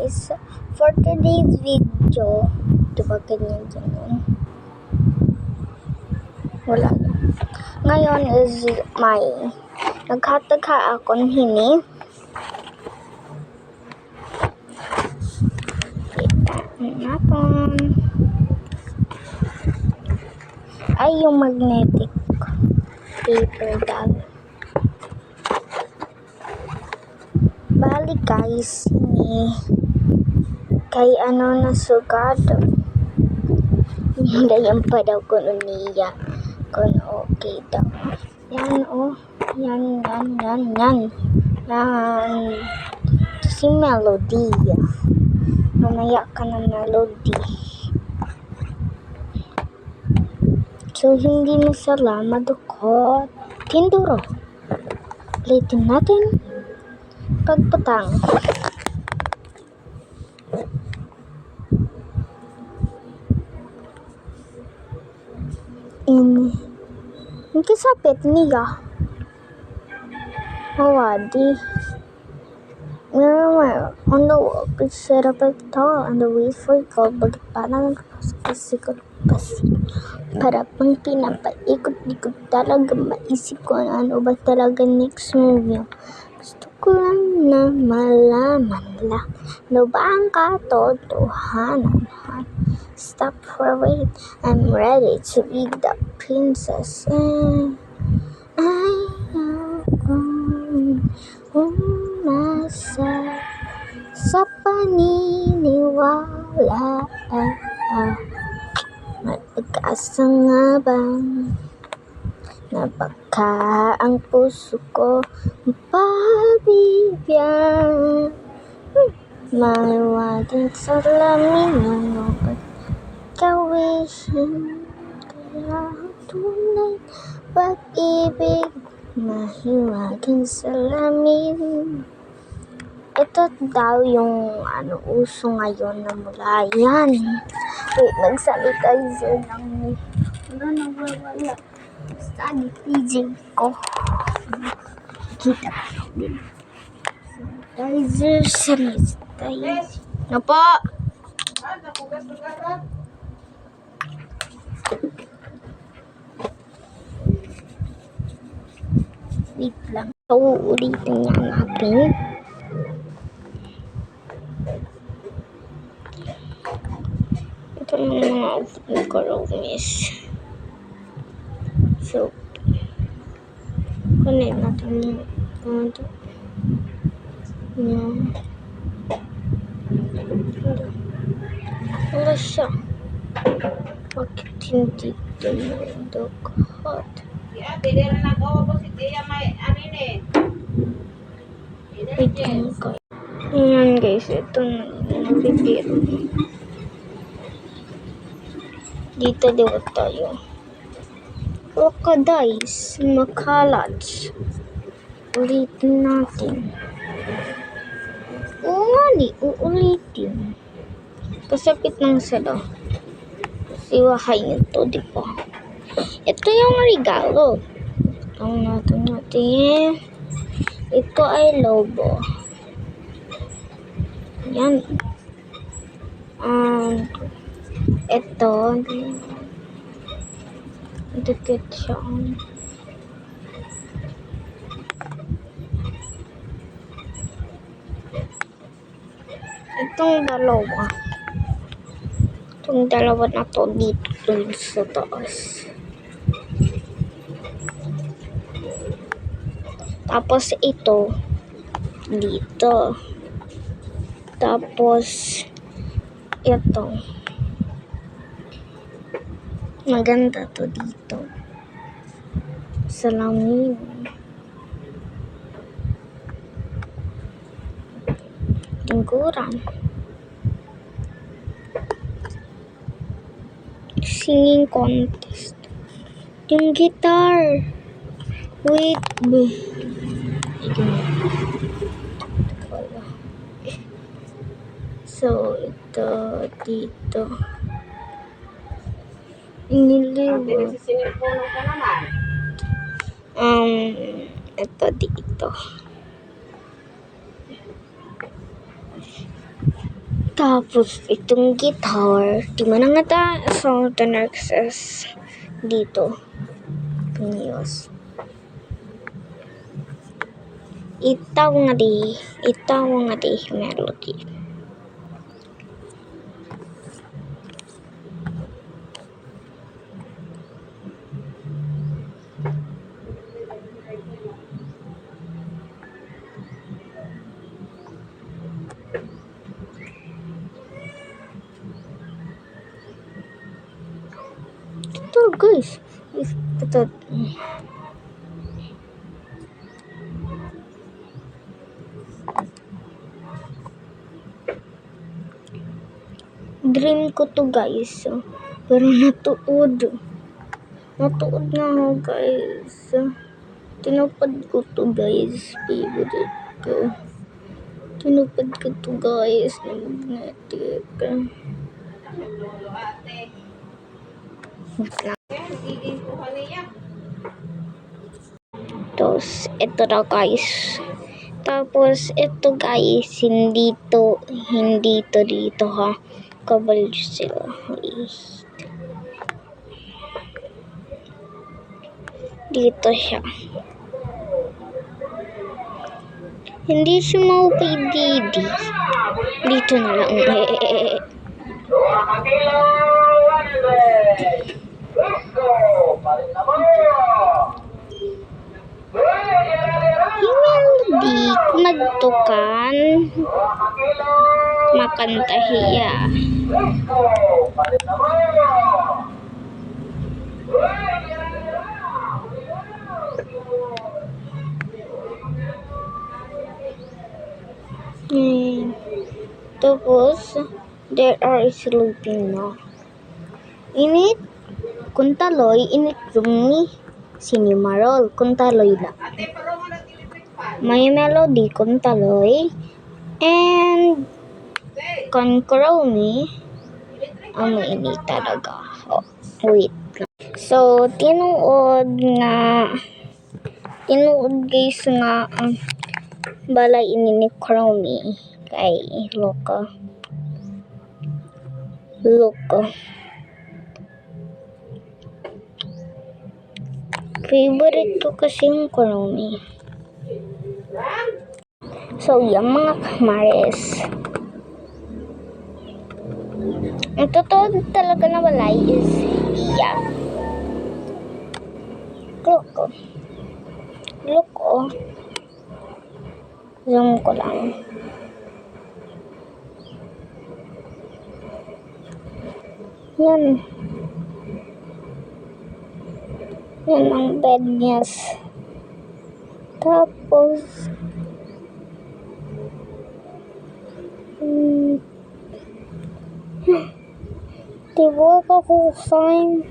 guys, for today's video, diba ganyan. Wala na. Ngayon is may naghatagha akong hini. Natin ay yung magnetic paper doll. Bali guys, ni kay nasugad. Dayan pa daw ko niya kung okay daw. Yan yan. Ito si Melody. Mamaya ka na Melody. So hindi masala madukot. Tinduro. Ulitin natin. Pagputang. Ini kisapit niya. Awadi. On the wall, please set up a towel and the way for ikaw. Bagit parang kasikot para pang pinapaikot-ikot talaga maisip ko ano ba talaga next move niyo. Gusto ko lang na malaman lang ano ba ang katotohanan. Stop for wait, I'm ready to be the princess. Ayoko umasa sa paniniwala. May pag-asa nga bang na baka ang puso ko mapabibigyan? Maliwanag sa lamin ng pagkawisin. Kaya tunay pag-ibig mahiwagang sa lamin. Ito daw yung uso ngayon na mula yan. Wait, nag-sanitizer lang ni. Nawawala. Sanitizer ko. Kita ko din. Sanitizer. Ano po? Wait lang. So, ulitin nga natin. Ito yung mga outfit ko raw, miss. So, kunin natin yung ito. Yan. Wala siya. Bakit hindi dumudukot? Ayan guys, ito na nabibiro. Dito daw tayo. Crocodiles, makalats. Ulitin natin. Oo nga uulitin. Kasapit ng sala. Siwahay nito, di ba? Ito yung regalo. Ang natin. Ito ay lobo. Yan. Ito. Dikit siya. Itong dalawa na to dito sa taas. Tapos ito dito. Tapos ito. Maganda to dito. Salamin. Tingkuran. Singing contest. Yung guitar. Wait, so, ito dito. Ito dito. Tapos, itong guitar, di mo na nga ta sa Narcissus dito. Pinios. Itaw nga di melody. Ito guys, ito. Dream ko to guys, pero natuod na ako guys. Tinupad ko to guys, favorite ko. Tinupad ko to guys, na magnetic. Tapos, ito na guys. Tapos, ito guys, hindi to dito ha. Kabal sila. Dito siya. Hindi siya maupay didi. Dito na lang. Yung melody, kumagtukan, makantahiya. Tapos, there are sleeping na. Init, kuntaloy, init rumi, sinimarol, kuntaloy lang. May melody, kuntaloy, and concromy, ang mainit talaga. Oh, wait. So, tinuod guys nga, balay ini ni Chromie kay Loka. Favorite ko kasi yung Chromie. So, yung mga kamares. Ang totoo talaga na balay is iya. Look, oh. Zoom ko lang. Yan. Yan ang bed niya. Tapos, diba ako sign?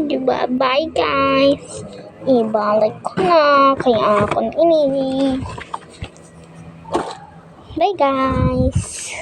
Diba? Bye guys. Ibalik ko na kaya akong ini. Bye guys.